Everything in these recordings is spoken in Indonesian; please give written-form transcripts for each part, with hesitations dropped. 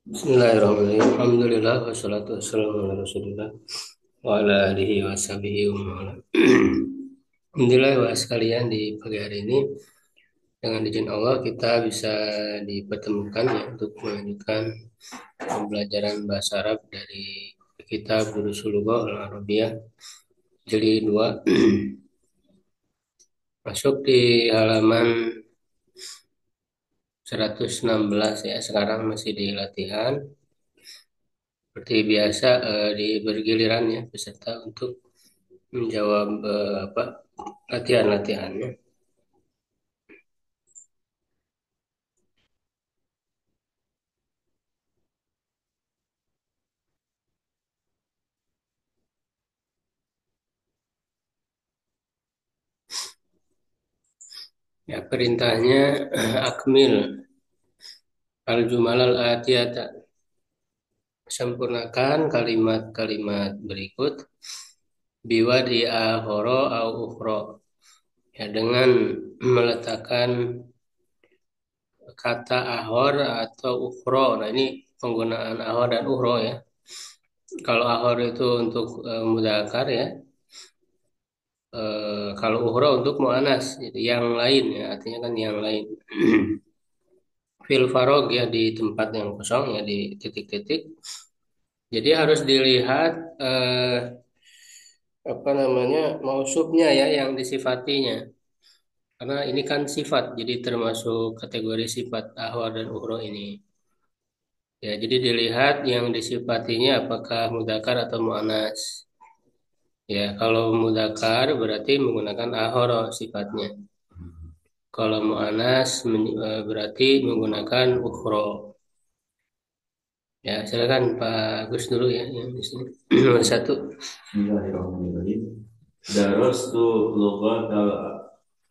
Bismillahirrahmanirrahim. Alhamdulillah wassalatu wassalamu ala Rasulillah wa ala alihi wa sahbihi wa man wala. Alhamdulillah wa sekalian di pagi hari ini dengan izin Allah kita bisa dipertemukan ya untuk melanjutkan pembelajaran bahasa Arab dari kitab Durusul Lugha Al-Arabiyah jilid 2 masuk di halaman 116 ya. Sekarang masih di latihan seperti biasa, di bergiliran ya peserta untuk menjawab apa latihan-latihannya. Ya, perintahnya akmil al-jumal al-atiyata. Sempurnakan kalimat-kalimat berikut biwadi ahoro au ukhro. Ya, dengan meletakkan kata ahor atau ukhro. Nah, ini penggunaan ahor dan ukhro ya. Kalau ahor itu untuk mudzakkar ya. Kalau ukhro untuk muannas, jadi yang lain ya, artinya kan yang lain. Fil farog ya di tempat yang kosong ya di titik-titik. Jadi harus dilihat apa namanya mausufnya ya yang disifatinya. Karena ini kan sifat, jadi termasuk kategori sifat ahwar dan ukhro ini. Ya, jadi dilihat yang disifatinya apakah mudzakkar atau muannas. Ya, kalau mudzakkar berarti menggunakan ahoro sifatnya. Kalau muannas berarti menggunakan ukhro. Ya, silakan Pak Gus dulu ya yang di sini. Nomor satu. Bismillahirrahmanirrahim. Darastu lughatal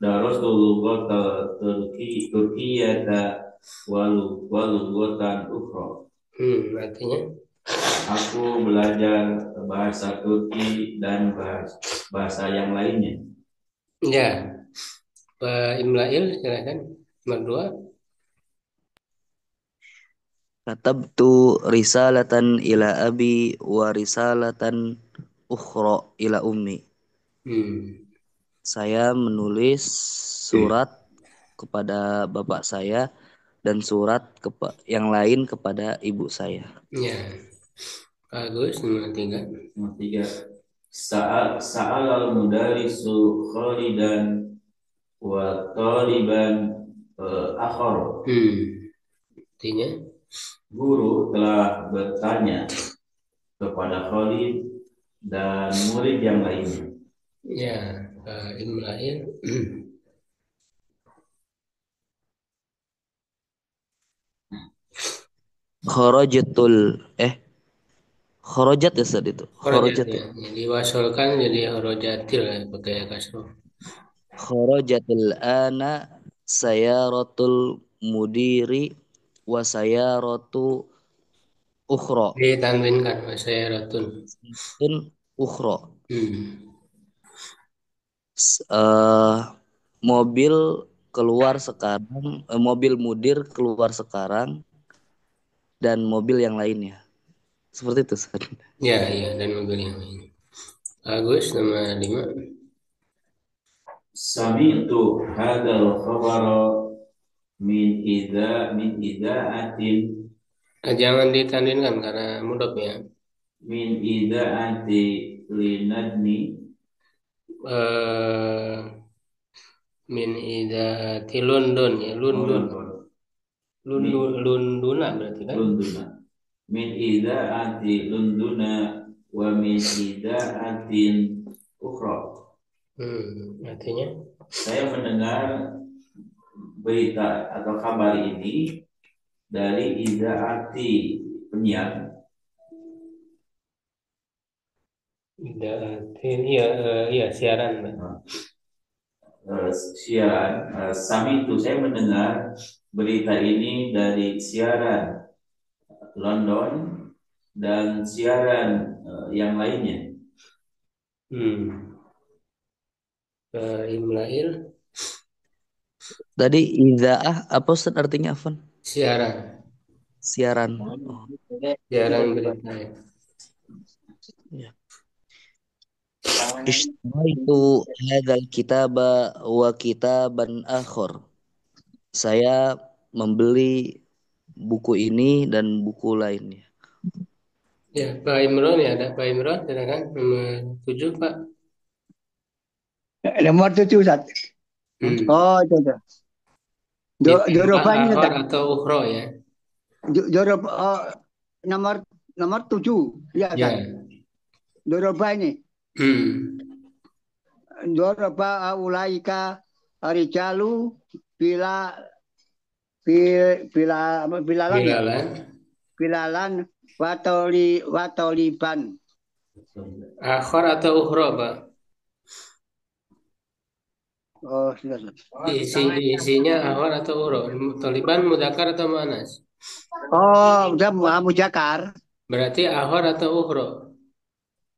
Darastu lughatal Turkiyata walu lughatan ukhra. Artinya Aku belajar bahasa Turki dan bahasa yang lainnya. ya, Pak Imlail silakan. Nomor dua. Katabtu risalatan ila abi wa risalatan ukhra ila ummi. Hmm. Saya menulis surat kepada bapak saya dan surat yang lain kepada ibu saya. Ya, bagus. Nomor tiga. Nomor tiga. Sa'al al-mudarisu Khalidan wa taliban akhar. Artinya Guru telah bertanya kepada Khalid dan murid yang lainnya. ya, Pak Imlail. Kharajatul kharajat ya Ustaz itu. Horojat Kharajat ya, ya. jadi wasolkan jadi horojatil ya, pakai kasroh. Kharajatil ana sayaratul mudiri wa sayaratu ukhra. Ditanwinkan saya ratun. Sun ukhra. Hmm. eh mobil keluar sekarang, mobil mudir keluar sekarang dan mobil yang lainnya. Seperti itu, Ustaz. Ya, ya, dan mobil yang lain. Bagus. Nomor lima. Sami'tu hadzal khabara min idaatin Jangan ditanwinkan karena mudop ya. min idaati linadni eh Min idati London ya, London. min Lunduna berarti kan? Lunduna min idaati Lunduna wa min idaatin ukhra. Artinya Saya mendengar berita atau kabar ini dari idaati penyiar. idatin, iya, iya siaran, Mbak. Siaran Sami itu saya mendengar berita ini dari siaran London dan siaran yang lainnya. Hmm. Imlail Tadi izaah apa Ustaz artinya Afan? siaran. siaran. Oh, Jarang berita ya. ya. Ishtaraitu hadzal kitaba wa kitaban akhar. Saya membeli buku ini dan buku lainnya. Ya, Pak Imron ya, ada Pak Imron, silakan nomor 7 Pak. Nomor 7 Ustaz. Hmm. Oh, itu. Ditambah Jawabannya ahor Ustaz. atau ukhro ya. Jawab nomor nomor 7. Ya, Ya. Ustaz. Jawaban ini. Hmm. Jawaban ulaika rijalu bila bilalan ya. Bilalan. Bilalan watoliban. Akhor atau ukhro Pak? Oh, sudah. Isinya ahor atau ukhro? Taliban mudakar atau muannas? Oh, udah mujakar. Berarti ahor atau ukhro?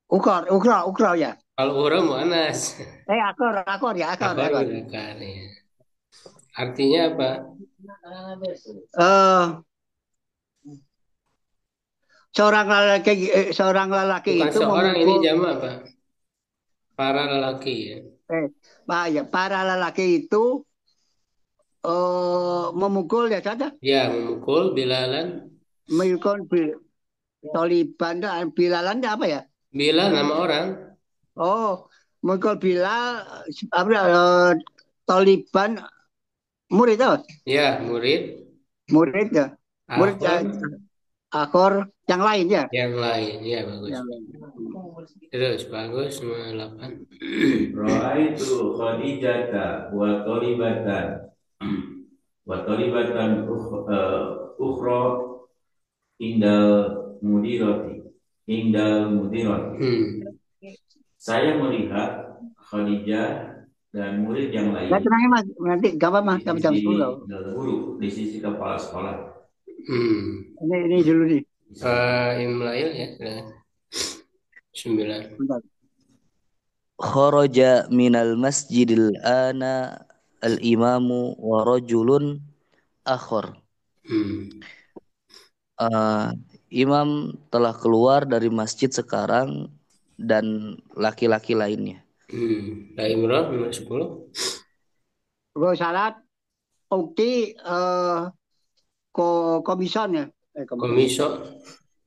Ukra ya. Kalau ukhro muannas. Akor ya, akor. Ahor mudakar ya. Artinya apa? Eh, seorang lelaki Bukan itu seorang, ini memukul jamak Pak. Para lelaki ya. para lelaki itu memukul ya saja Ya, memukul bilalan. memukul Taliban Bilalan apa ya? Bilal nama orang. Oh, memukul Bilal apa Taliban murid apa? Ya, murid. Murid ya. Murid Ahor akor yang lain ya. yang lain. Ya, bagus. Yang lain. Terus bagus nomor 8. Ra'aitu Khadijata wa talibatan ukhra indal mudirati. Saya melihat Khadijah dan murid yang lain. Nah, tenangnya Mas, nanti gampang Mas, jam 10. Guru di sisi kepala sekolah. Ini dulu nih. Imlail ya, silakan. 9. Bentar. Kharaja minal masjidil ana al-imamu wa rajulun akhar. Imam telah keluar dari masjid sekarang dan laki-laki lainnya. Pak Imran nomor 10. Gue salat ukti komison ya.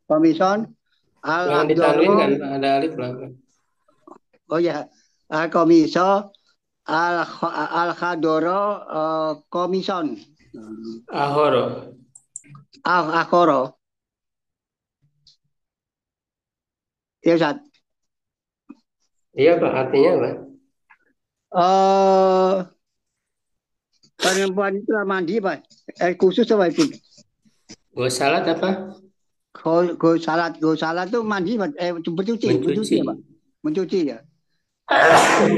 Komison Yang ditanwin kan ada alif lah. Oh ya, komiso al-khadoro komison. Ahoro. Akoro. Ya, Ustaz. Iya Pak, artinya apa? Perempuan itu mandi Pak. Khusus apa itu? Salat apa? Go salat itu mandi Pak. Mencuci ya Pak. Mencuci ya.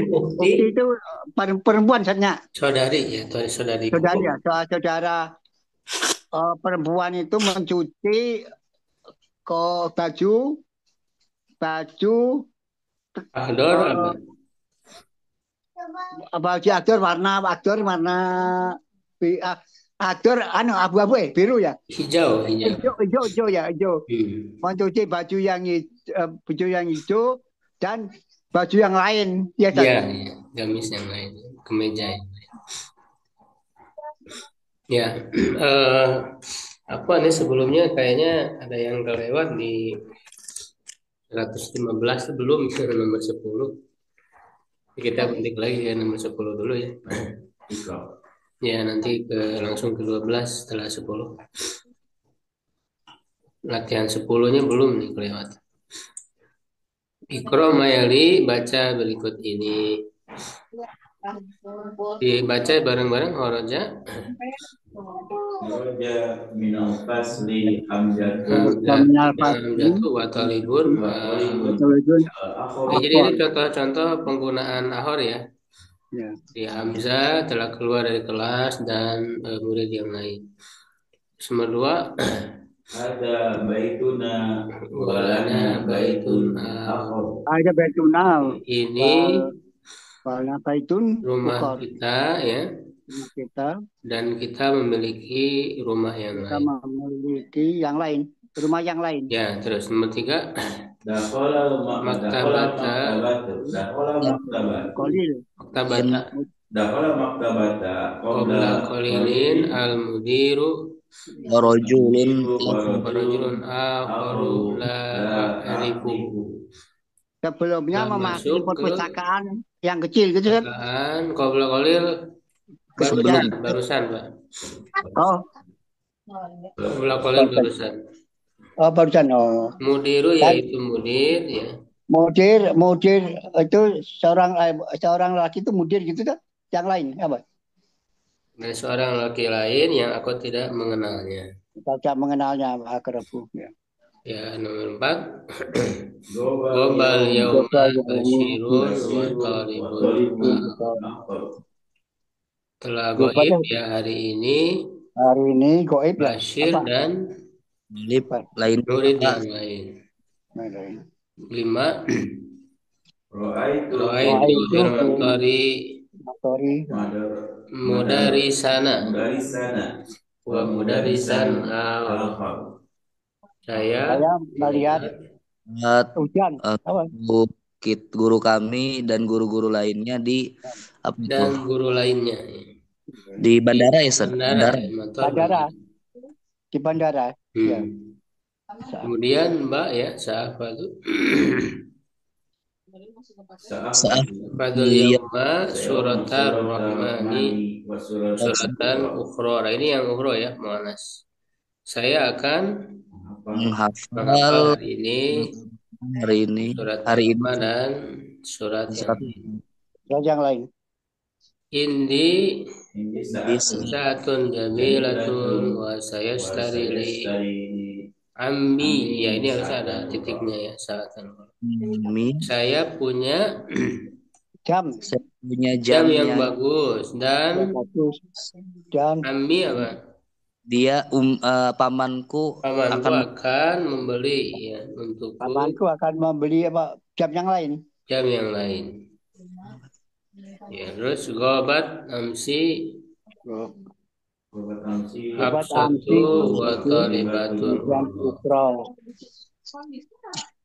Ukti itu perempuan saja. Saudari ya, saudari. Saudari ya, saudara perempuan itu mencuci baju Ahdor apa? Baju aktor warna aktor abu-abu biru ya. Hijau ya, hijau. Mencuci baju yang hijau dan baju yang lain ya. Iya, gamis yang lain, kemeja yang lain. Ya, apa nih sebelumnya kayaknya ada yang kelewat di 115 sebelum nomor 10. Kita penting lagi ya nomor 10 dulu ya. Ya, nanti langsung ke 12 setelah 10. Latihan 10-nya belum nih kelewat. Ikro mayali, baca berikut ini. Dibaca bareng-bareng horoja. Horoja minal fasli hamzatu wa talibun. Jadi ini contoh-contoh penggunaan ahor ya. Di Hamzah telah keluar dari kelas dan murid yang lain. Nomor 2. Ada baituna walana baitun akhar. Ada baituna. Ini Walana baitun rumah kita ya. kita dan kita memiliki rumah yang kita lain. memiliki yang lain, rumah yang lain. Ya, terus nomor 3, Dakhala maktabata, maktabat. Kolil. maktabata, Dakhala maktabata qabla qalilin al-mudiru Rojulun wa rajulun akharu la a'rifuhu. Sebelumnya Telah memasuki masuk ke perpustakaan yang kecil gitu kan? perpustakaan qabla qalil sebelum barusan, Pak. Oh, Qabla qalil barusan. barusan. Oh, Mudiru dan yaitu mudir ya. mudir itu seorang laki itu mudir gitu kan? Yang lain apa? Dan seorang laki lain yang aku tidak mengenalnya. Tidak mengenalnya akrabu. Ya. Ya, nomor 4. Gobal yauma basyirun wa talibun telah goib ya hari ini Hari ini goib ya? Bashir Apa? dan lip lain murid apa? yang lain. 5. Roaitu fil matari mudarisana wa mudarisan akhar. Saya melihat hujan. Apa? Guru kami dan guru-guru lainnya di apa itu? Dan guru lainnya Di bandara ya, Ustaz? bandara. Bandara. Di bandara. Ya. Kemudian Mbak ya, siapa itu? Fadul yauma suratar rahmani suratan ukhra. Nah, ini yang ukhra ya, muannas. Saya akan menghafal hari ini surat hari ini pertama dan surat yang lain. Indi sa'atun jamilatun wa sayastarili ammi. Ya, ini harus ada titiknya ya, sa'atan. Saya punya jam yang bagus dan ammi apa? Dia pamanku akan membeli ya untukku. Pamanku akan membeli apa? Jam yang lain. Jam yang lain. Ya, terus gobat amsi Habsatu wa talibatun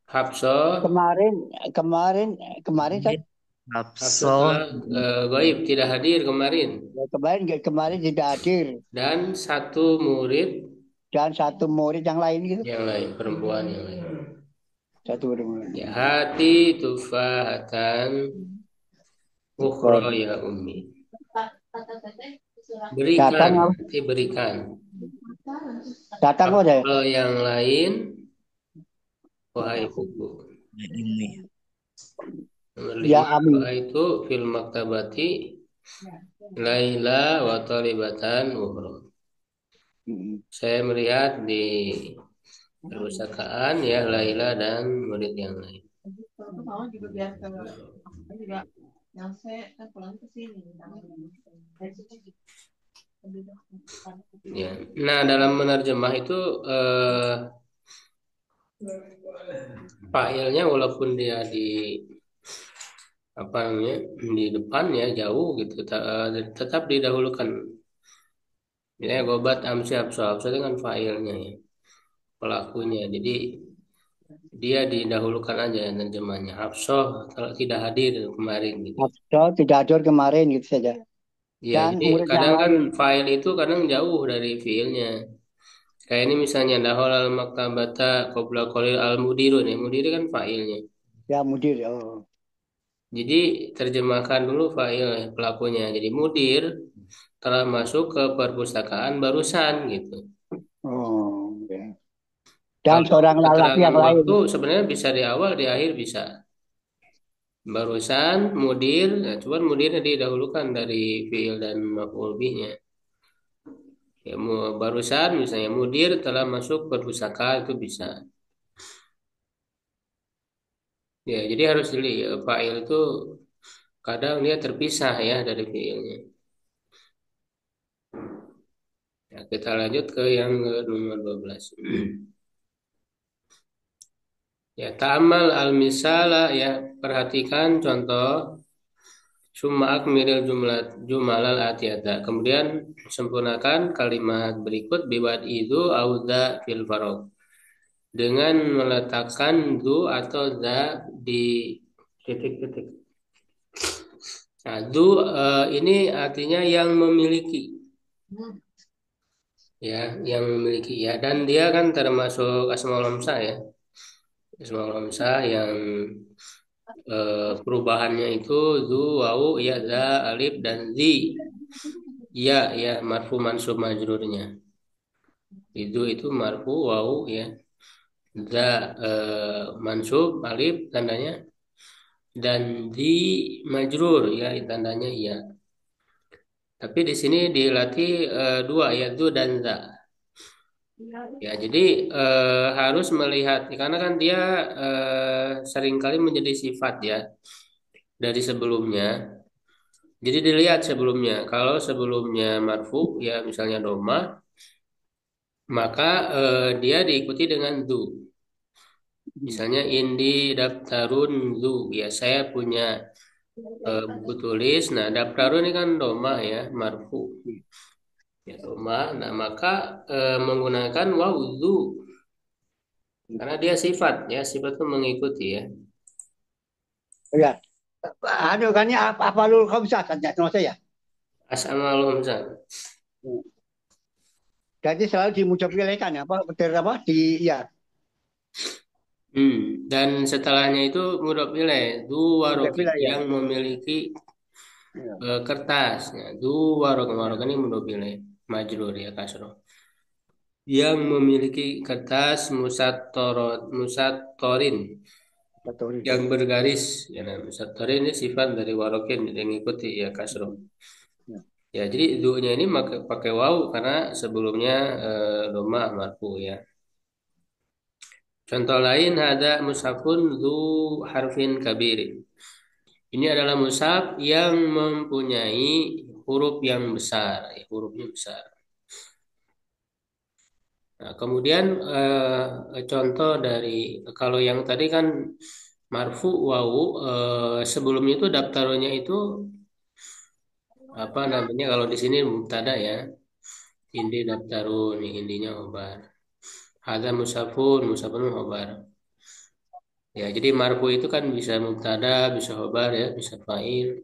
Habsah kemarin kan Habsah gaib tidak hadir kemarin. Kemarin tidak hadir. Dan satu murid yang lain gitu. Yang lain, perempuan yang lain. Satu perempuan. Ya, hati tufahatan ukhra ya ummi. Berikan. Datang aja. Kalau yang lain, wahai ibuku. Nomor 5, itu fil maktabati Laila wa talibatan ukhra. Saya melihat di perpustakaan ya Laila dan murid yang lain. Ya. Nah, dalam menerjemah itu fa'ilnya walaupun dia di apa namanya di depan ya jauh gitu tetap didahulukan. Misalnya gobat amsi abso itu kan fa'ilnya ya, pelakunya. Jadi dia didahulukan aja terjemahnya. Habsoh kalau tidak hadir kemarin gitu. Habsoh tidak hadir kemarin gitu saja. Ya, jadi kadang kan fa'il itu kadang jauh dari fiilnya. Kayak ini misalnya dahol al maktabata qabla qalil al mudiru nih. Mudir kan fa'ilnya. Ya, mudir. Oh. Jadi terjemahkan dulu fa'il pelakunya. Jadi mudir telah masuk ke perpustakaan barusan gitu. Oh, okay. Dan seorang lelaki yang lain. Waktu sebenarnya bisa di awal, di akhir bisa. Barusan mudir, nah, cuman mudirnya didahulukan dari fi'il dan maf'ul bihnya. Ya, barusan misalnya mudir telah masuk perpustakaan itu bisa. Ya, jadi harus dilihat ya, fa'il itu kadang dia terpisah ya dari fi'ilnya. Ya, kita lanjut ke yang nomor 12. Ya, ta'amal al-misala ya, perhatikan contoh Summa akmilil jumalal atiyata. Kemudian sempurnakan kalimat berikut biwad itu auza fil farog. Dengan meletakkan du atau za di titik-titik. Nah, du ini artinya yang memiliki. Ya, yang memiliki ya, dan dia kan termasuk asmaul hamzah ya. Asmaul hamzah yang perubahannya itu zu, wau, ya, za, alif dan zi. Ya, ya, marfu mansub majrurnya. Itu marfu wau ya. Za mansub alif tandanya dan di majrur ya tandanya ya. Tapi di sini dilatih dua ya du dan za. Ya, jadi harus melihat karena kan dia seringkali menjadi sifat ya dari sebelumnya. Jadi dilihat sebelumnya. Kalau sebelumnya marfu ya misalnya doma, maka dia diikuti dengan du. Misalnya indi daftarun du ya saya punya buku tulis. Nah, daftarun ini kan doma ya marfu ya doma. Nah, maka menggunakan waw du karena dia sifat ya sifat itu mengikuti ya. Ya. Anu kan ya apa lu khamsah kan ya sama saya. As'amalul hamzah. Jadi selalu dimujawilkan apa betul apa di ya. Dan setelahnya itu mudhof ilaih dua rokin Mujawil ya. yang memiliki Ya. kertas. Ya, dua rokin warokin ini mudhof ilaih majrur ya kasro. Yang memiliki kertas musatorin Betul. yang bergaris. Ya, nah, musatorin ini sifat dari warokin yang mengikuti ya kasro. Ya. Ya, jadi duanya ini pakai waw karena sebelumnya doma marfu ya. Contoh lain ada mushafun du harfin kabirin. Ini adalah mushaf yang mempunyai huruf yang besar, hurufnya besar. Nah, kemudian contoh dari kalau yang tadi kan marfu wawu sebelumnya itu daftaronya itu apa namanya kalau di sini mubtada ya. Indi daftarun, indinya khobar. Hadza musafun khobar. Ya, jadi marfu itu kan bisa mubtada, bisa khobar ya, bisa fa'il.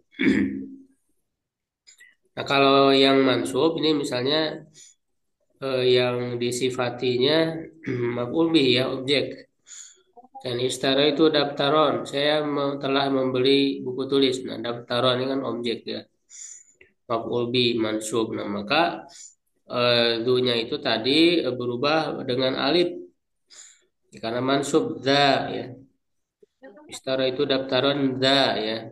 Nah, kalau yang mansub ini misalnya yang disifatinya maf'ul bih ya objek. Dan istara itu daftaron. Saya telah membeli buku tulis. Nah, daftaron ini kan objek ya. Maf'ul bih mansub. Nah, maka dunya itu tadi berubah dengan alif karena mansub za ya. Istara itu daftaron za ya.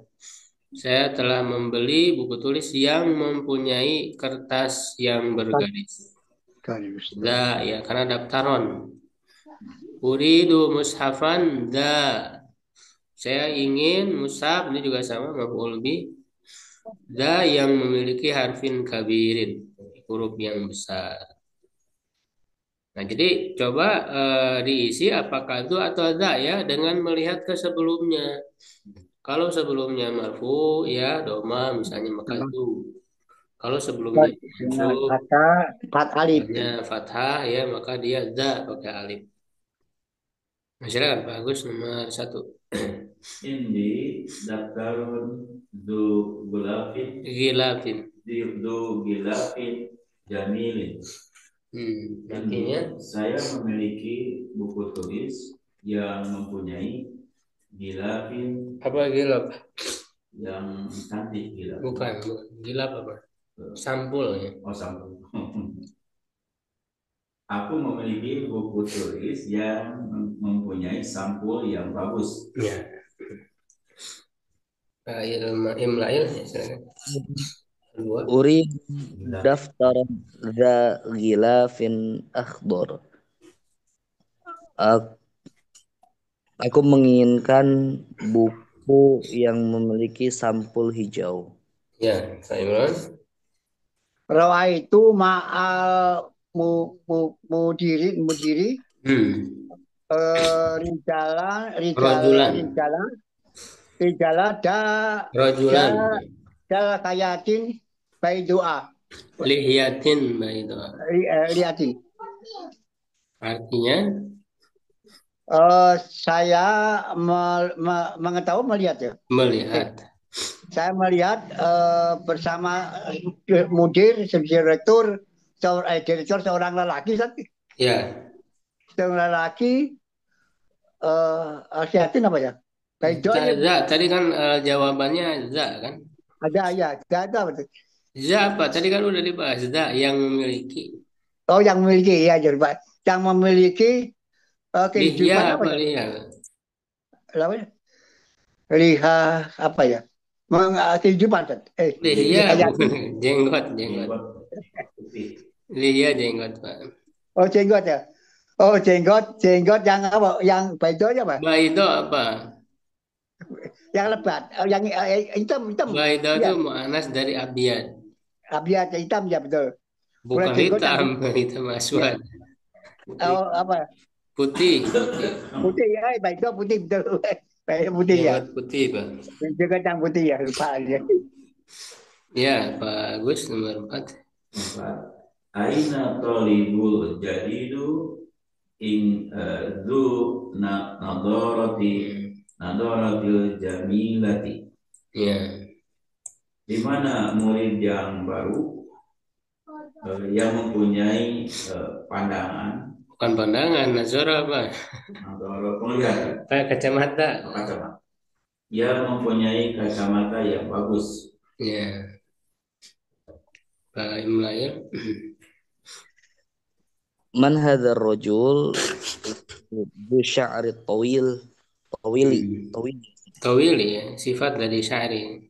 Saya telah membeli buku tulis yang mempunyai kertas yang bergaris. Da ya karena daftaron. Uridu mushafan da. Saya ingin mushaf ini juga sama maf'ul bih. Da yang memiliki harfin kabirin, huruf yang besar. Nah, jadi coba diisi apakah itu atau da ya dengan melihat ke sebelumnya. Kalau sebelumnya marfu ya doma misalnya maka itu. Kalau sebelumnya Dengan mansub kata fat alif. hanya fathah ya maka dia da pakai alif. Nah, silakan Pak Agus nomor 1. Indi daftarun du gulafin Gilafin. du gilafin jamilin. Artinya Saya memiliki buku tulis yang mempunyai gilafin apa gilaf? yang cantik gilaf. Bukan. Gilaf apa? Sampul ya. Oh, sampul. Aku memiliki buku tulis yang mempunyai sampul yang bagus. Ya. Imlail ya silakan. Kedua. Uri daftar dza ghilafin akhdar. Aku menginginkan buku yang memiliki sampul hijau. Ya, Pak Imran. Rawa itu ma'al mudiri Rojulan. rijala da Rojulan. Kal kayatin baik doa. Lihiyatin itu. Liatin. Artinya Saya mengetahui melihat ya. melihat. Saya melihat bersama mudir, direktur, direktur seorang lelaki, Ya, seorang lelaki, liatin apa ya? Baik doa ya, za. Tadi kan jawabannya za kan? ada ya, ada betul. Za apa? Tadi kan udah dibahas za yang memiliki. Oh, yang memiliki ya, jadi Pak. Yang memiliki Lihya kehidupan apa apa ya? lihya? Namanya? Lihat apa ya? Kehidupan, Lihya bukan dikayatin. jenggot, jenggot. Jenggot putih. Lihya jenggot, Pak. Oh, jenggot ya. Oh, jenggot yang apa? Yang baik doa apa? Baido apa? Yang lebat, yang hitam, hitam. Baido itu Iya, mu'anas dari abiyad. abiat hitam ya betul. Bukan Bukan jenggot yang hitam, hitam ya. aswad. Putih. Apa? Putih, putih. Putih ya, baik itu putih betul. Baik putih ya. Jenggot putih, Pak. Jenggot yang putih ya, lupa aja. Ya, Pak Agus nomor 4. Empat. Aina tolibul jadidu in zu nadaratil jamilati. Ya, Di mana murid yang baru yang mempunyai pandangan bukan pandangan, nazar apa? atau penglihatan Kacamata. kacamata. Ia mempunyai kacamata yang bagus. Ya, Pak Imlail. Man hadzal rajul du sya'ri tawili. Tawil ya, sifat dari sya'ri.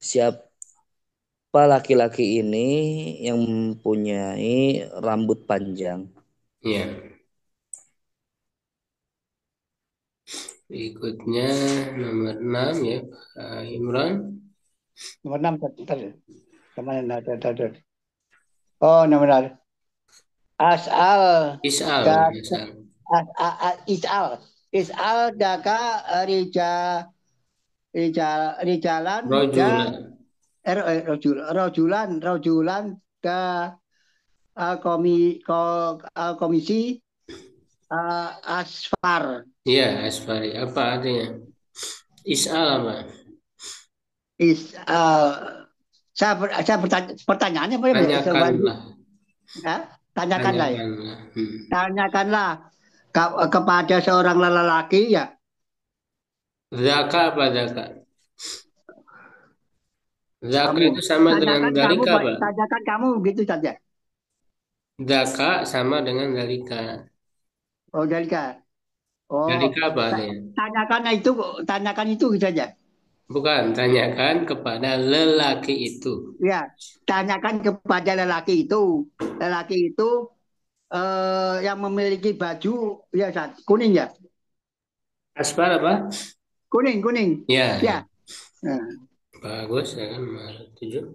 Siapa laki-laki ini yang mempunyai rambut panjang? Ya. Berikutnya nomor 6 ya, Pak Imran. Nomor 6 tadi. Kemana tadi? Oh, nomor 6. As'al Is'al, da misal. is'al. Is'al daka rijalan da Rojula. rojulan da komisi asfar. Iya, asfari. Apa artinya? Is'al apa? Saya bertanya, pertanyaannya apa ya? Tanyakanlah. Tanyakanlah ya. Tanyakanlah. Tanyakanlah kepada seorang lelaki ya. Zaka apa zaka? Zaka Kamu itu sama dengan dalika, Pak. tanyakan kamu gitu saja. Zaka sama dengan dalika. Oh, Dalika. Oh, Dalika apa artinya? tanyakan itu gitu saja. Bukan, tanyakan kepada lelaki itu. Ya, tanyakan kepada lelaki itu. Lelaki itu yang memiliki baju ya kuning ya. Asfar apa? Kuning. Ya, Ya. Nah, bagus ya kan, nomor 7.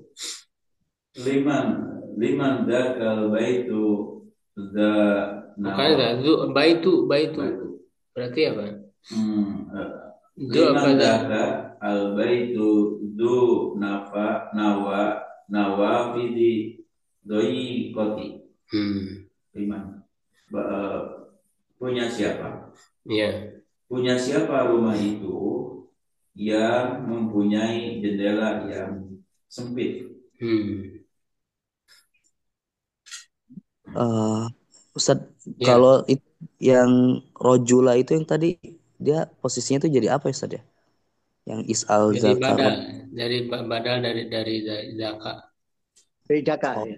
Liman dakal baitu za Bukan enggak, baitu. Berarti apa? Du apa liman dah? daka al baitu du nawafidi doi koti. Liman punya siapa? Ya. Punya siapa rumah itu yang mempunyai jendela yang sempit? Ustaz, Ya. kalau itu yang rojula itu yang tadi dia posisinya itu jadi apa ya Ustaz ya? Yang is'al Jadi zakar. badal dari zaka. Bedaka. Oh. Ya.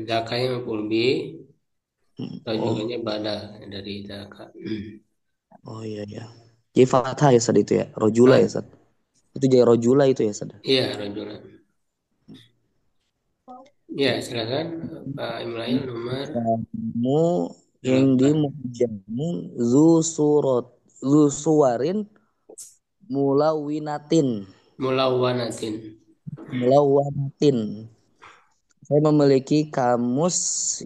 Zakanya maf'ul bi, Oh. rojulanya badal dari zaka. Oh iya. Jadi fathah ya Ustaz itu ya, rojula ya Ustaz. Itu jadi rojula itu ya Ustaz. Iya, rojula. Ya, silakan Pak Imrail nomor Kamu yang dimujamu zu suwarin mulawanatin. Saya memiliki kamus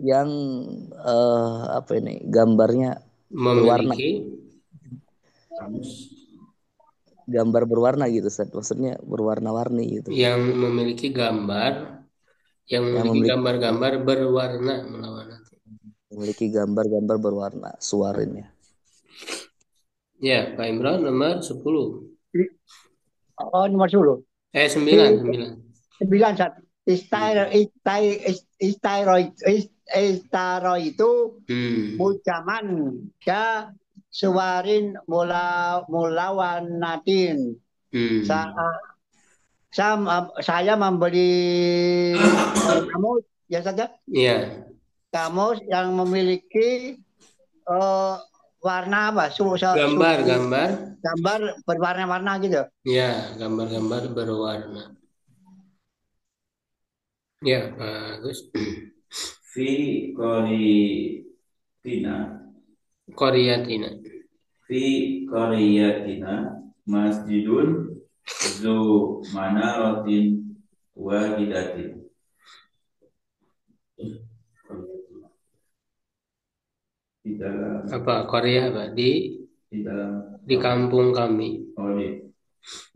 yang gambarnya berwarna. memiliki Kamus gambar berwarna gitu, Ustaz. Maksudnya berwarna-warni gitu. Yang memiliki gambar, yang Yang memiliki memiliki gambar-gambar berwarna melawan. gambar-gambar berwarna suarinnya. Ya, Pak Imran nomor 10. Oh, nomor 10. 9, Di 9. 9 saat istaro itu mujaman ya suwarin mulawan natin. Saya membeli kamus ya saja Iya, kamus yang memiliki warna apa gambar-gambar. gambar berwarna-warna gitu. Ya, gambar-gambar berwarna. Ya, bagus. Fi Qoriyatina. Koryatina. Fi Qoriyatina masjidun zu manaratin wahidatin. Di dalam Apa Korea apa di dalam di kampung kami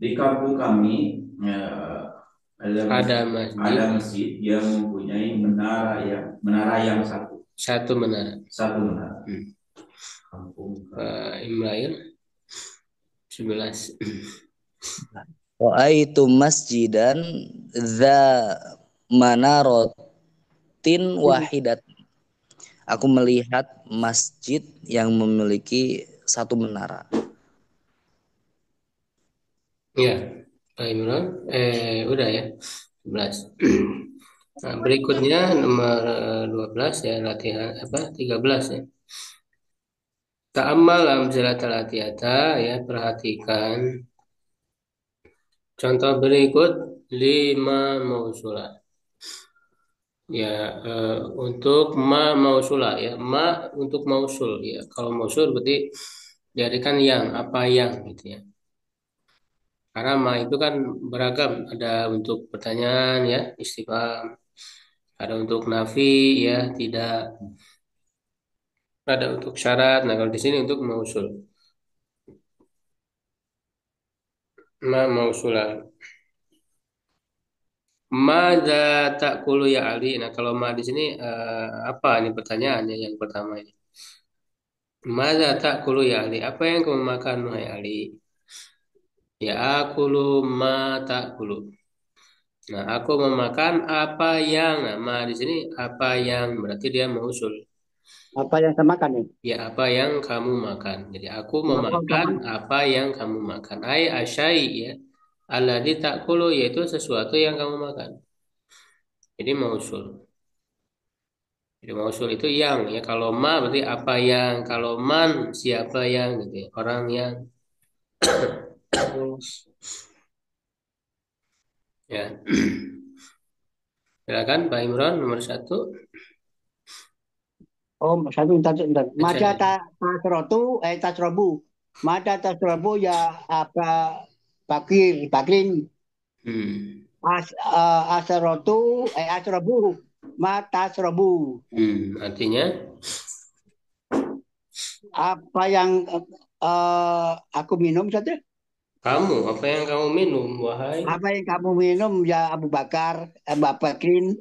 di kampung kami ada masjid, ada masjid yang mempunyai menara yang satu menara. Kampung Imrail 11. Wa'aitu masjidan dza manaratin wahidat. Aku melihat masjid yang memiliki satu menara. Ya, Pak Imran. Udah ya. 11. Nah, berikutnya nomor 12 ya, latihan apa? 13 ya. Ta'ammal amzalatal atiyata ya, perhatikan contoh berikut 5 mausulah. Ya, untuk ma mausulah ya, ma untuk mausul ya. Kalau mausul berarti diartikan yang, apa yang gitu ya. Karena ma itu kan beragam, ada untuk pertanyaan ya, istifham, ada untuk nafi ya, tidak, ada untuk syarat. Nah, kalau di sini untuk mausul. Ma mausulah. Mada ta'kulu ya Ali. Nah, kalau ma di sini apa ini pertanyaannya yang pertama ini. Mada ta'kulu ya Ali. Apa yang kamu makan, wahai Ali? Ya akulu ma ta'kulu. Nah, aku memakan apa yang. Nah, ma di sini apa yang berarti dia mausul. Apa yang saya makan nih? Ya, apa yang kamu makan. Jadi aku Apa yang saya memakan makan? apa yang kamu makan. Ai asyai ya. Alladzi ta'kulu yaitu sesuatu yang kamu makan. Jadi mausul. Jadi mausul itu yang ya. Kalau ma berarti apa yang. Kalau man siapa yang gitu ya. Orang yang ya. Silakan Pak Imran nomor 1. Oh, satu bentar. Baca Mada ya. tasrobu. Mada tasrobu ya apa bakrin. Hmm. Asrobu. Mata tasrobu. Artinya Apa yang aku minum saja? kamu apa yang kamu minum wahai. Apa yang kamu minum ya Abu Bakar, Mbak Bakrin?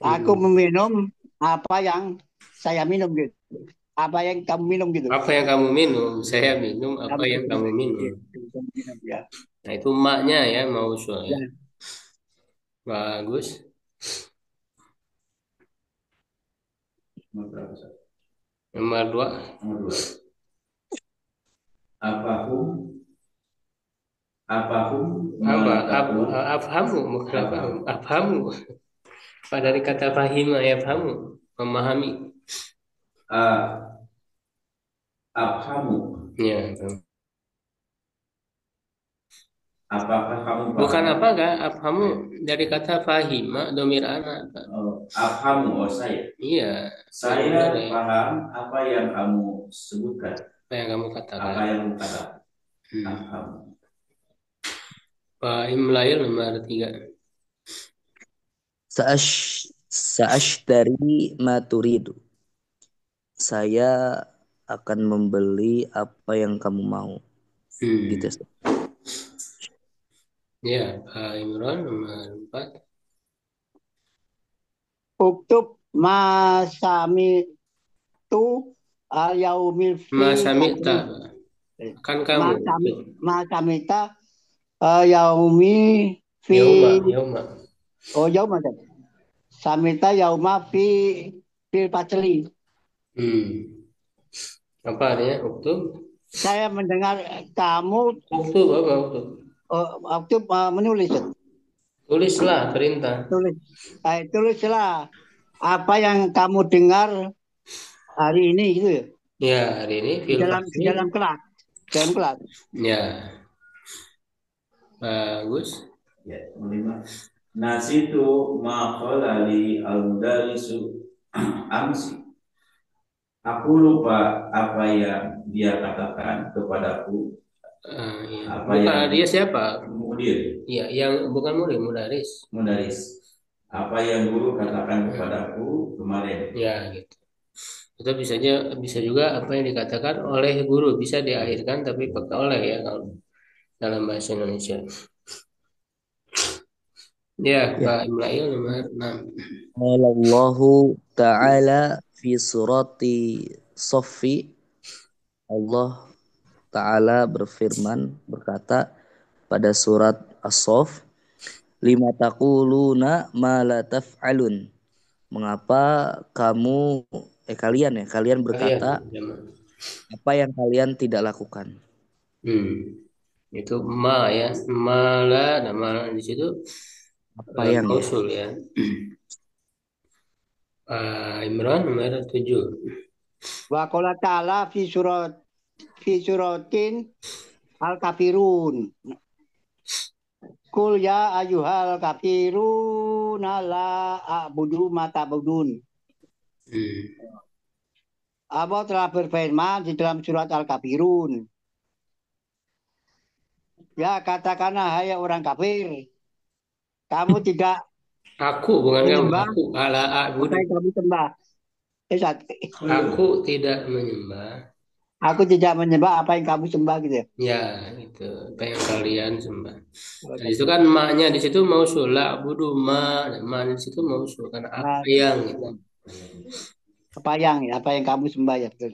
Aku Hmm. meminum apa yang saya minum gitu. Apa yang kamu minum gitu. Apa yang kamu minum? Saya minum apa Kamu yang kamu minum. minum ya. Nah itu maknya ya mausul ya. Ya. Bagus. nomor berapa, Ustaz? Nomor 2. Nomor 2. Apahum Apahum Apa? mengetahui Afhamu, bukan afhamu. Afhamu. Apa dari kata fahima ya fahamu, memahami. Abhamu. Ya. Apakah kamu Bukan paham? apa enggak? Afhamu dari kata fahima, domir anak. Abhamu, saya. Iya. Saya Benar, ya. paham apa yang kamu sebutkan. Apa yang kamu katakan? Apa yang kamu katakan. Abhamu. Pak Imlail nomor 3. Sa'ashtari ma turidu. Saya akan membeli apa yang kamu mau. Gitu ya. Ya, Pak Imran nomor 4. Uktub masami tu al yaumil fi Masamita, satri. kan kamu. Masamita yaumi fi Yauma. yauma kan. Samita yauma fi fil paceli. Hmm. Apa artinya? Uktub? Saya mendengar kamu Uktub apa uktub? waktu menulis. Tulislah perintah. Tulislah apa yang kamu dengar hari ini gitu ya. Ya, hari ini fil Di fasli. dalam kelas. Dalam kelas. Ya, bagus. Ya, 5. Nasitu ma qala li al-mudarisu amsi. Aku lupa apa yang dia katakan kepadaku. Ya. Apa Bukan yang dia siapa? mudir, Ya, yang bukan murid, mudaris. mudaris. Apa yang guru katakan kepadaku kemarin. Ya, gitu. Itu bisa juga apa yang dikatakan oleh guru bisa diakhirkan tapi pakai oleh ya kalau dalam bahasa Indonesia. Ya, Ya. Pak Imrail nomor 6. Allahu ta'ala fi surati Soffi. Allah ta'ala berkata pada surat As-Saff, lima taquluna ma la taf'alun. Mengapa kalian Kalian berkata zaman. apa yang kalian tidak lakukan? Itu ma ya, mala nama di situ Apa yang ya? mausul ya. Imran nomor 7. Wa qala ta'ala fi suratin al kafirun. Kul ya ayyuhal kafirun la a'budu ma ta'budun. Hmm. Allah telah berfirman di dalam surat Al-Kafirun. Ya, katakanlah hai orang kafir, kamu tidak Aku bukan kamu, menyembah aku ala apa a'budu. yang kamu sembah. Aku tidak menyembah. Aku tidak menyembah apa yang kamu sembah gitu ya. Ya, itu apa yang kalian sembah. Nah, itu kan maknya di situ mausul la budu ma di situ mausul karena apa Nah, yang gitu. apa yang kamu sembah ya betul.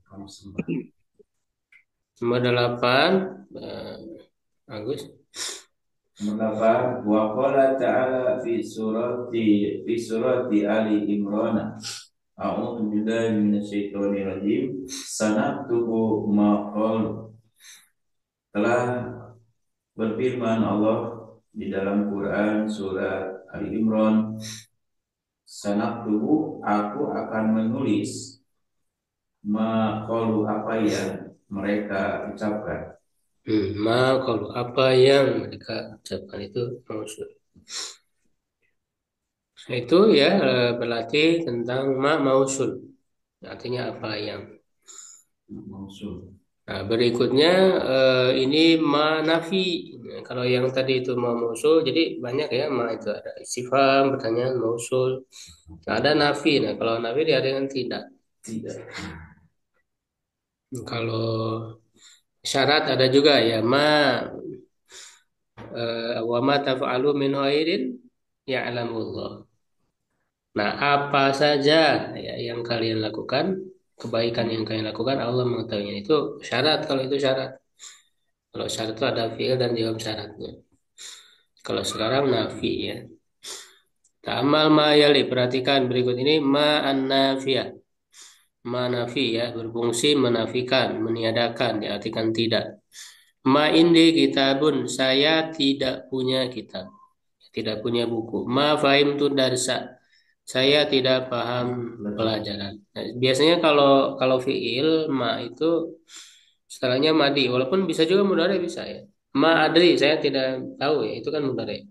Kamu sembah. Nomor 8, Agus. Mengapa wa qala ta'ala fi surati Ali Imran. A'udzu billahi minasyaitonir rajim. Sanaktubu ma qala. Telah berfirman Allah di dalam Quran surat Ali Imran, sanaktubu, aku akan menulis ma qalu, apa yang mereka ucapkan. Kalau apa yang mereka ucapkan itu mausul. Itu ya berarti tentang mausul. Artinya apa yang. Mausul. Nah, berikutnya ini nafi. Nah, kalau yang tadi itu mausul, jadi banyak ya itu ada istifham, pertanyaan mausul. Nah, ada nafi. Nah, kalau nafi diartikan tidak. Tidak. Kalau syarat ada juga ya wa ma taf'alu min khairin ya'lamullah. Nah, apa saja ya, yang kalian lakukan, kebaikan yang kalian lakukan, Allah mengetahuinya. Itu syarat kalau itu syarat. Kalau syarat itu ada fi'il dan jawab syaratnya. Kalau sekarang nafi ya. Ta'amal ma yali, perhatikan berikut ini ma an-nafiyah. Ma nafi ya, berfungsi menafikan, meniadakan, diartikan tidak. Ma indi kitabun, saya tidak punya kitab. Tidak punya buku. Ma fahimtu darsa, saya tidak paham pelajaran. Nah, biasanya kalau fiil ma itu setelahnya madi, walaupun bisa juga mudhari bisa ya. Ma adri, saya tidak tahu ya, itu kan mudhari.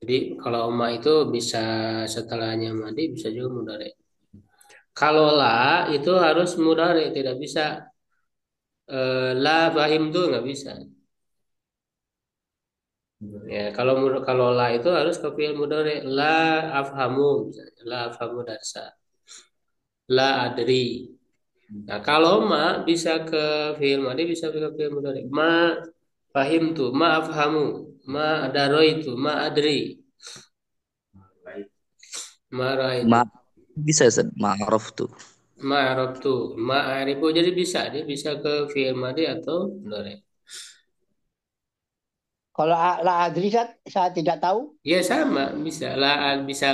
Jadi kalau ma itu bisa setelahnya madi, bisa juga mudhari. Kalau la itu harus mudhari, tidak bisa la fahim tuh nggak bisa. Ya, kalau la itu harus ke fiil mudhari. La afhamu, misalnya. La afhamu darsa. La adri. Nah, kalau ma bisa ke fi'il madi, bisa ke fi'il mudhari. Ma fahim tuh, ma afhamu, ma daroi itu, ma adri, Baik. ma Ma raitu, bisa Ustaz, ma'ruf tuh. ma arabtu, ma arifu. Jadi bisa, dia bisa ke fi'il madi atau mudhari. Kalau la adri saya tidak tahu. Ya sama, bisa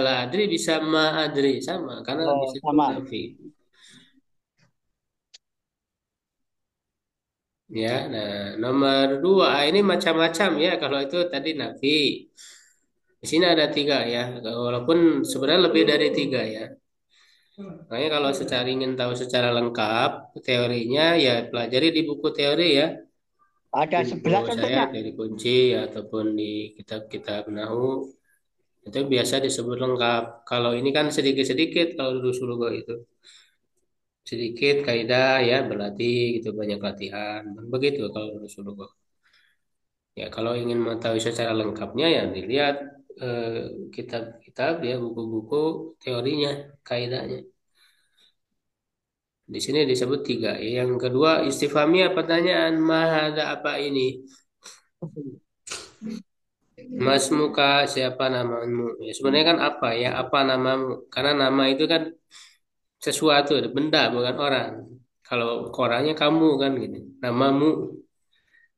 la adri, bisa ma adri sama, karena di Oh, situ sama. nafi. Ya, nah nomor dua ini macam-macam ya. Kalau itu tadi nafi, di sini ada tiga ya. Walaupun sebenarnya lebih dari tiga ya. Makanya kalau secara ingin tahu secara lengkap teorinya ya pelajari di buku teori ya, Ada buku 11 saya contohnya. dari kunci ya, ataupun di kitab-kitab Nahu itu biasa disebut lengkap. Kalau ini kan sedikit-sedikit kalau dulu itu sedikit kaidah ya berlatih gitu banyak latihan begitu kalau dulu. Ya, kalau ingin mengetahui secara lengkapnya ya dilihat eh, kitab-kitab ya buku-buku teorinya, kaidahnya. Di sini disebut tiga. Yang kedua istifhamia pertanyaan mahada apa ini? Mas muka siapa namamu? Ya, sebenarnya kan apa ya? Apa namamu? Karena nama itu kan sesuatu, benda bukan orang. Kalau ke orangnya kamu kan gitu. Namamu.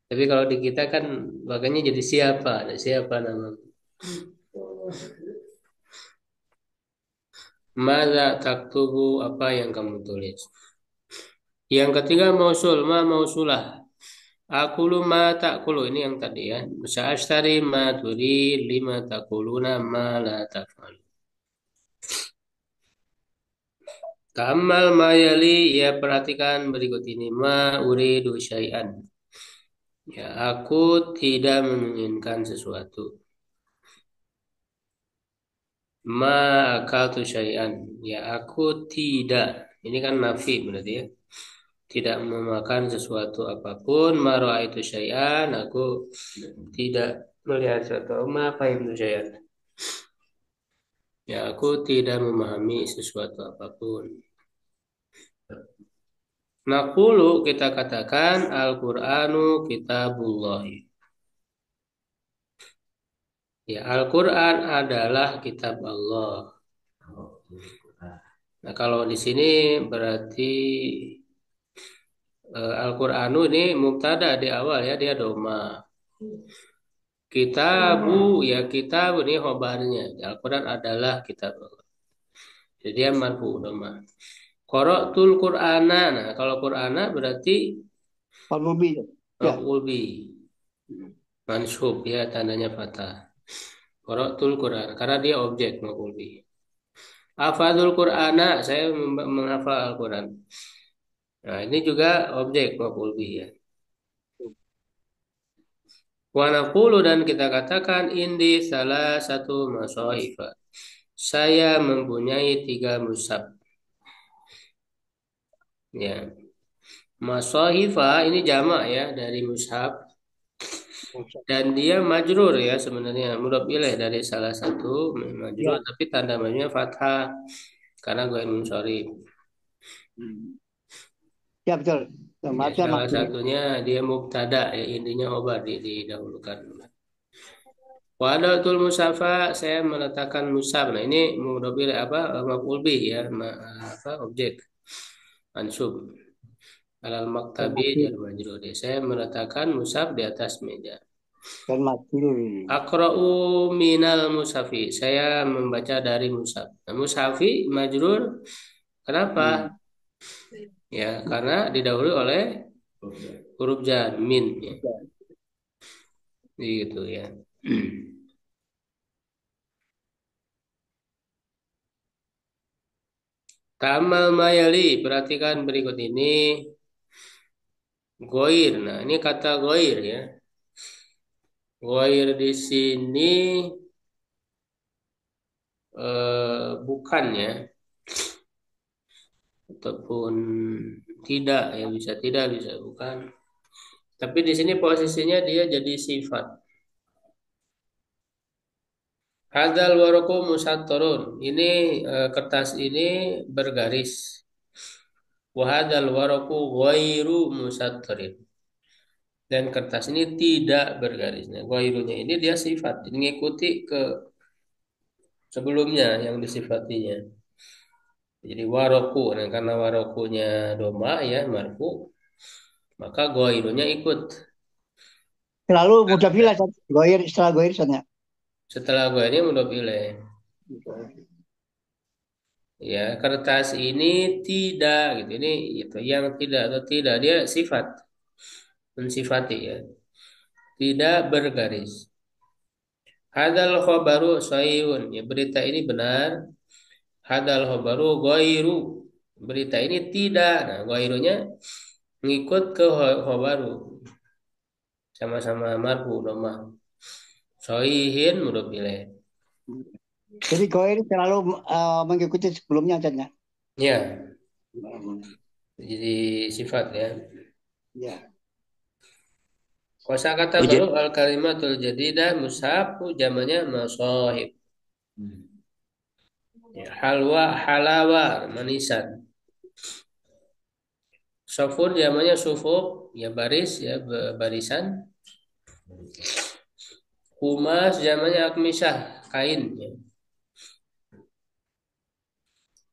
Tapi kalau di kita kan makanya jadi siapa? Ada siapa namamu? Mada taktubu apa yang kamu tulis? Yang ketiga mausul ma mausulah. Aku ma takulu ini yang tadi ya. Sa'ashtari ma turi lima takuluna ma la taf'al. Tamal mayali ya perhatikan berikut ini ma uridu syai'an. Ya aku tidak menginginkan sesuatu. Ma akaltu syai'an. Ya aku tidak. Ini kan nafi berarti ya. Tidak memakan sesuatu apapun maro itu syai'an aku tidak melihat sesuatu apa itu syai'an ya aku tidak memahami sesuatu apapun. Naqulu kita katakan Al-Qur'anu kitabullah. Ya Al-Qur'an adalah kitab Allah. Nah kalau di sini berarti Al-Qur'anu ini mubtada di awal ya dia doma. Kitabu ya kitab ini khobarnya. Al-Quran adalah kitab Allah. Jadi dia marfu doma. Qara'tul Qur'ana. Nah, kalau Qur'ana berarti Pak Bobi. Ya. maf'ul bi. Mansub ya tandanya fathah. Qara'tul Qur'an karena dia objek maf'ul bi. Hafadzul Qur'ana saya menghafal Al-Quran. Nah, ini juga objek maf'ul bi ya. Wa naqulu dan kita katakan indi salah satu masahifah. Saya mempunyai tiga mushaf. Ya, masahifa ini jamak ya dari mushaf dan dia majrur ya sebenarnya mudhof ilaih dari salah satu majrur Ya. tapi tanda majrurnya fathah karena gue munsharif. Hmm. Ya betul. Ya, Maksudnya salah maksudnya. satunya dia mubtada ya intinya khobar didahulukan. Wadatul musafa saya meletakkan musaf. Nah ini mudhof ilaih apa maf'ul bih ya apa objek mansub. Alal maktabi dan majrur. Saya meletakkan musaf di atas meja. Dan majrur. Akra'u minal musafi. Saya membaca dari musaf. Nah, musafi majrur. Kenapa? Hmm. Ya, karena didahului oleh huruf jar min ya. Gitu ya. Tamal mayali, perhatikan berikut ini. Goir. Nah, ini kata goir ya. Goir di sini bukan ya, ataupun tidak ya bisa tidak bisa bukan. Tapi di sini posisinya dia jadi sifat. Hadal waroku musattorun. Ini kertas ini bergaris. Wa hadzal waraqu ghairu musattirin. Dan kertas ini tidak bergaris. Nah, ghairunya ini dia sifat, ini mengikuti ke sebelumnya yang disifatinya. Jadi waroku, nah karena warokunya doma ya marfu, maka ghairunya ikut. Selalu mudah pilih goir setelah goir saja. Setelah ghairnya mudah pilih. Ya, kertas ini tidak gitu. Ini itu yang tidak atau tidak dia sifat mensifati ya. Tidak bergaris. Hadal khobaru sahihun. Ya, berita ini benar. Hadal khobaru ghairu. Berita ini tidak. Nah, ghairunya ngikut ke khobaru. Sama-sama marfu domah. Sahihin mudah pilih. Jadi goir selalu mengikuti sebelumnya saja. Ya, jadi sifat ya. Ya. Kosa kata baru al kalimatul jadidah mushafu jamannya masahib. Ya, halwa halawa manisan. Sofun jamannya sufuk ya baris ya barisan. Kumas jamannya akmisah kain ya.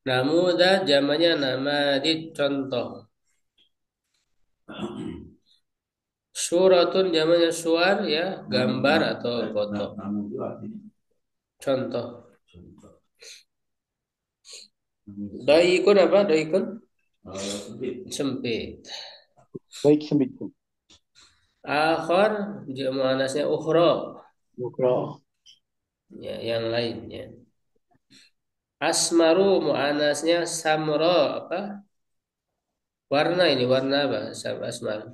Namuda jamannya namadid contoh. Suratun jamannya suar ya gambar atau foto. Contoh. Daikun apa? Daikun sempit. Baik sempit. Akhor jamannya ukhra. Ukro. Ya, yang lainnya. Asmaru mu'anasnya samro apa? Warna ini warna apa? Asmar.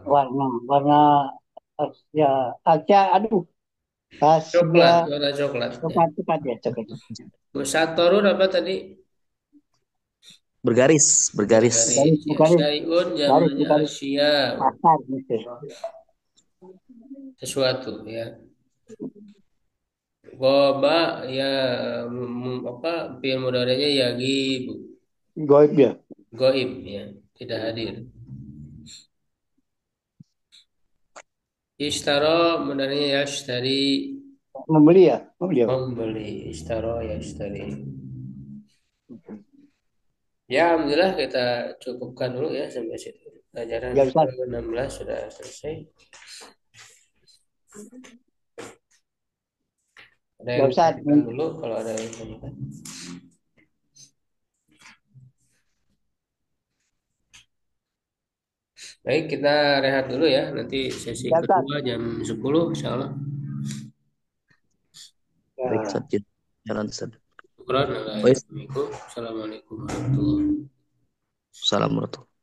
Warna ya aja aduh kasih Coklat, warna coklat. Ya. cepat ya cepat. Musatorun apa tadi? Bergaris. Garis. Ya, Bukan syai'un garis zamannya bukan asya. pasar gitu. Sesuatu ya. Goba ya apa fi'il mudhari'nya ya gibu. Goib ya. Goib ya, tidak hadir. Ishtara mudhari'nya yashtari. Membeli ya. Membeli ya. Membeli. Ishtara yashtari. Ya, alhamdulillah kita cukupkan dulu ya sampai situ. Pelajaran Ya Ustaz. ke-16 sudah selesai. Ada Ya yang Ustaz. ditanyakan dulu kalau ada yang ditanyakan. Baik, kita rehat dulu ya. Nanti sesi Ya Ustaz. kedua jam 10 insya Allah. Baik, Ya. Ustaz. Jalan, Ustaz. Assalamualaikum warahmatullahi wabarakatuh. Assalamualaikum.